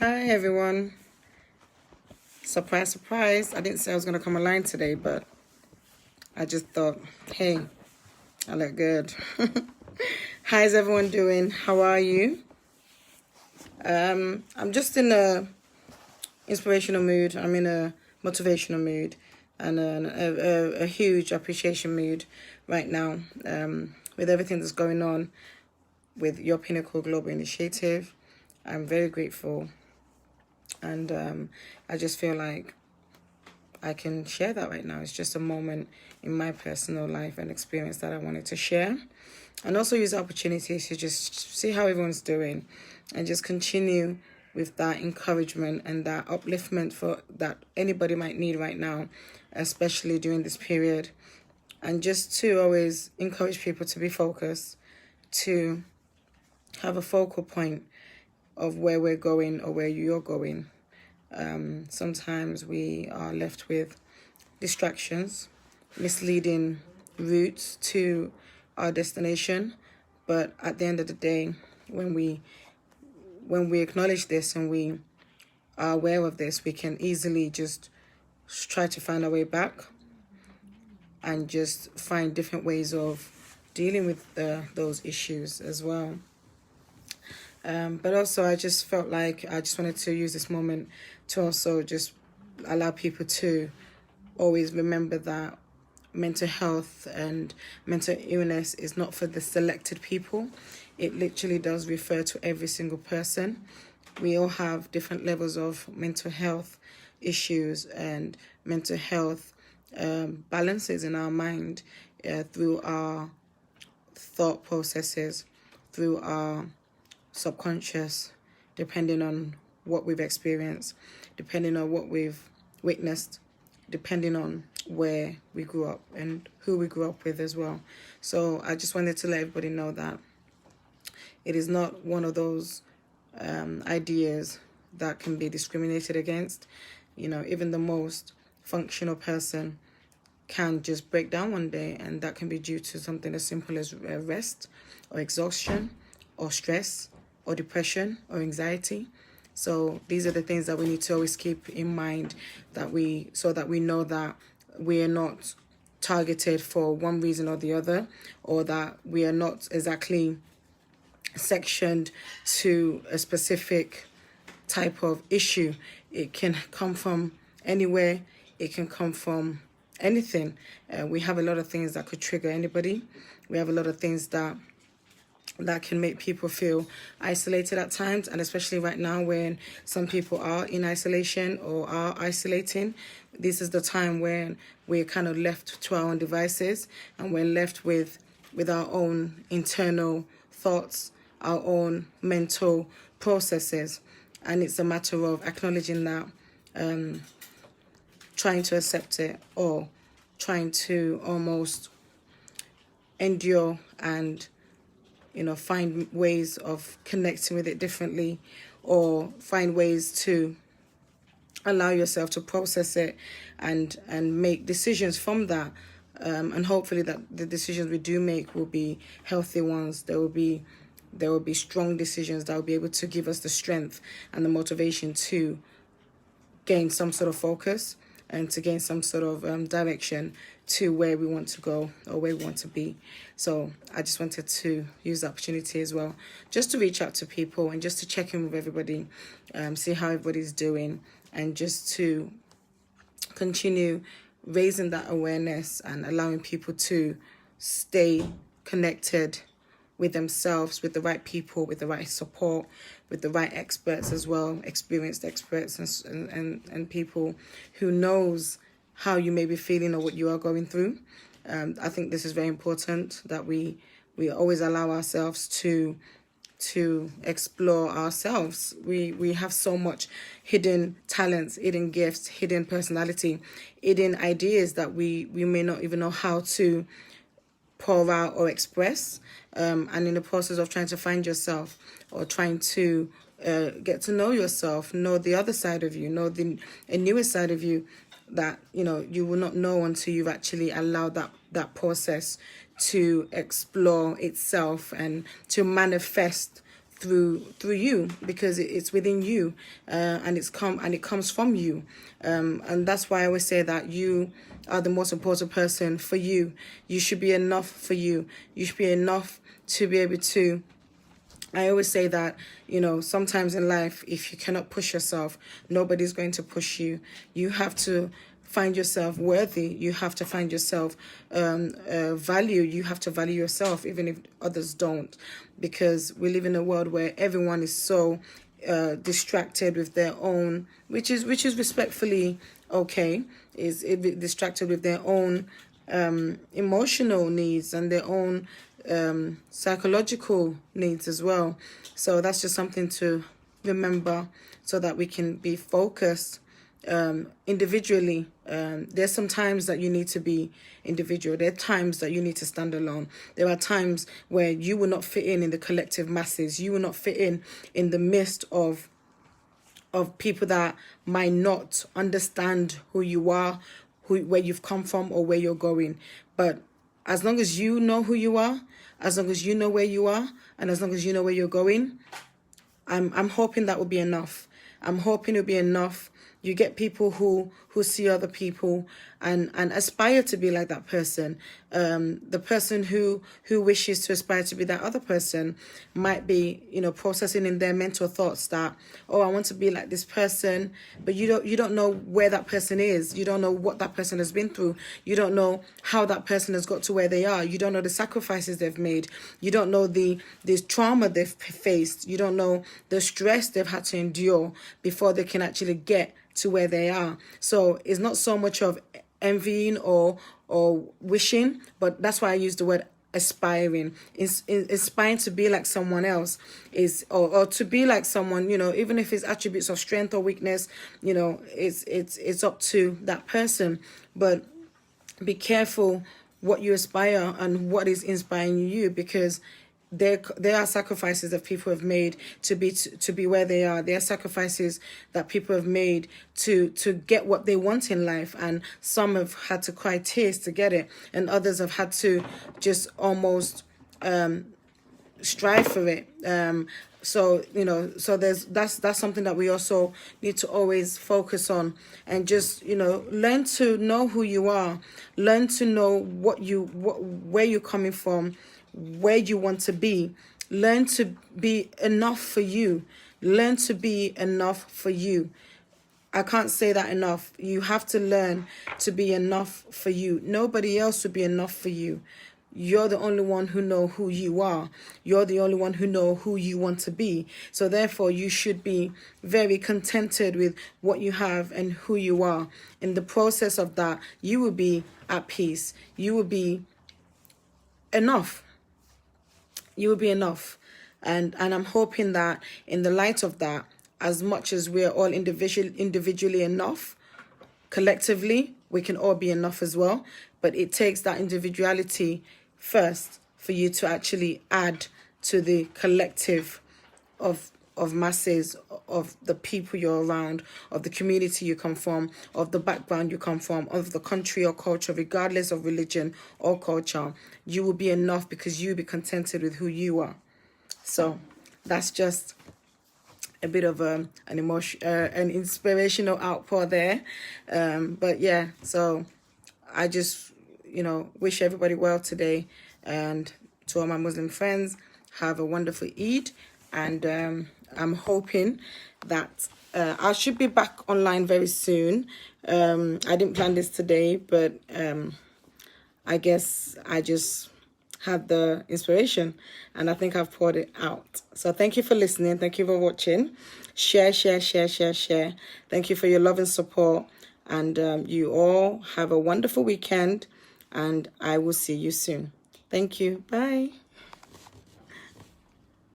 Hi everyone. Surprise, surprise. I didn't say I was going to come online today, but I just thought, hey, I look good. How's everyone doing? How are you? I'm just in a inspirational mood. I'm in a motivational mood and a huge appreciation mood right now with everything that's going on with your Pinnacle Global Initiative. I'm very grateful. And I just feel like I can share that right now. It's just a moment in my personal life and experience that I wanted to share. And also use the opportunity to just see how everyone's doing and just continue with that encouragement and that upliftment for that anybody might need right now, especially during this period. And just to always encourage people to be focused, to have a focal point of where we're going or where you're going. Sometimes we are left with distractions, misleading routes to our destination. But at the end of the day, when we acknowledge this and we are aware of this, we can easily just try to find our way back and just find different ways of dealing with those issues as well. But also, I just felt like I just wanted to use this moment to also just allow people to always remember that mental health and mental illness is not for the selected people. It literally does refer to every single person. We all have different levels of mental health issues and mental health balances in our mind through our thought processes, through our subconscious, depending on what we've experienced, depending on what we've witnessed, depending on where we grew up and who we grew up with as well. So I just wanted to let everybody know that it is not one of those ideas that can be discriminated against. You know, even the most functional person can just break down one day, and that can be due to something as simple as rest or exhaustion or stress or depression or anxiety. So these are the things that we need to always keep in mind, so that we know that we are not targeted for one reason or the other, or that we are not exactly sectioned to a specific type of issue. It can come from anywhere. It can come from anything. We have a lot of things that could trigger anybody. We have a lot of things that can make people feel isolated at times, and especially right now when some people are in isolation or are isolating. This is the time when we're kind of left to our own devices, and we're left with our own internal thoughts, our own mental processes. And it's a matter of acknowledging that, trying to accept it, or trying to almost endure and find ways of connecting with it differently, or find ways to allow yourself to process it and make decisions from that. And hopefully that the decisions we do make will be healthy ones. There will be strong decisions that will be able to give us the strength and the motivation to gain some sort of focus and to gain some sort of direction to where we want to go or where we want to be. So I just wanted to use the opportunity as well, just to reach out to people and just to check in with everybody, see how everybody's doing, and just to continue raising that awareness and allowing people to stay connected with themselves, with the right people, with the right support, with the right experts as well, experienced experts and people who knows how you may be feeling or what you are going through. I think this is very important, that we always allow ourselves to explore ourselves. We have so much hidden talents, hidden gifts, hidden personality, hidden ideas that we may not even know how to pour out or express. And in the process of trying to find yourself, or trying to get to know yourself, know the other side of you, know a newer side of you that you will not know until you've actually allowed that process to explore itself and to manifest through you, because it's within you, and it comes from you, and that's why I always say that you are the most important person for you. You should be enough for you. You should be enough to be able to. I always say that, sometimes in life, if you cannot push yourself, nobody's going to push you. You have to find yourself worthy. You have to find yourself value. You have to value yourself, even if others don't, because we live in a world where everyone is so distracted with their own, which is respectfully okay, is distracted with their own emotional needs and their own psychological needs as well. So that's just something to remember, so that we can be focused individually. There's some times that you need to be individual. There are times that you need to stand alone. There are times where you will not fit in the collective masses. You will not fit in the midst of people that might not understand who you are, where you've come from, or where you're going. But as long as you know who you are, as long as you know where you are, and as long as you know where you're going, I'm hoping that will be enough. I'm hoping it'll be enough. You get people who see other people and aspire to be like that person. The person who wishes to aspire to be that other person might be, processing in their mental thoughts that, oh, I want to be like this person, but you don't know where that person is. You don't know what that person has been through. You don't know how that person has got to where they are. You don't know the sacrifices they've made. You don't know the trauma they've faced. You don't know the stress they've had to endure before they can actually get to where they are. So it's not so much of envying or wishing, but that's why I use the word aspiring. Aspiring to be like someone else is, or to be like someone, even if it's attributes of strength or weakness, it's up to that person. But be careful what you aspire and what is inspiring you, because there are sacrifices that people have made to be where they are. There are sacrifices that people have made to get what they want in life, and some have had to cry tears to get it, and others have had to just almost strive for it. So that's something that we also need to always focus on, and just learn to know who you are, learn to know where you're coming from, where you want to be. Learn to be enough for you. Learn to be enough for you. I can't say that enough. You have to learn to be enough for you. Nobody else will be enough for you. You're the only one who know who you are. You're the only one who know who you want to be. So therefore, you should be very contented with what you have and who you are. In the process of that, you will be at peace. You will be enough. You will be enough. And I'm hoping that in the light of that, as much as we're all individually enough, collectively, we can all be enough as well. But it takes that individuality first for you to actually add to the collective of masses, of the people you're around, of the community you come from, of the background you come from, of the country or culture, regardless of religion or culture. You will be enough because you'll be contented with who you are. So that's just a bit of an inspirational outpour there. But yeah, so I just, wish everybody well today, and to all my Muslim friends, have a wonderful Eid. And I'm hoping that I should be back online very soon. I didn't plan this today, but I guess I just had the inspiration, and I think I've poured it out. So thank you for listening. Thank you for watching. Share. Thank you for your love and support. And you all have a wonderful weekend, and I will see you soon. Thank you. Bye.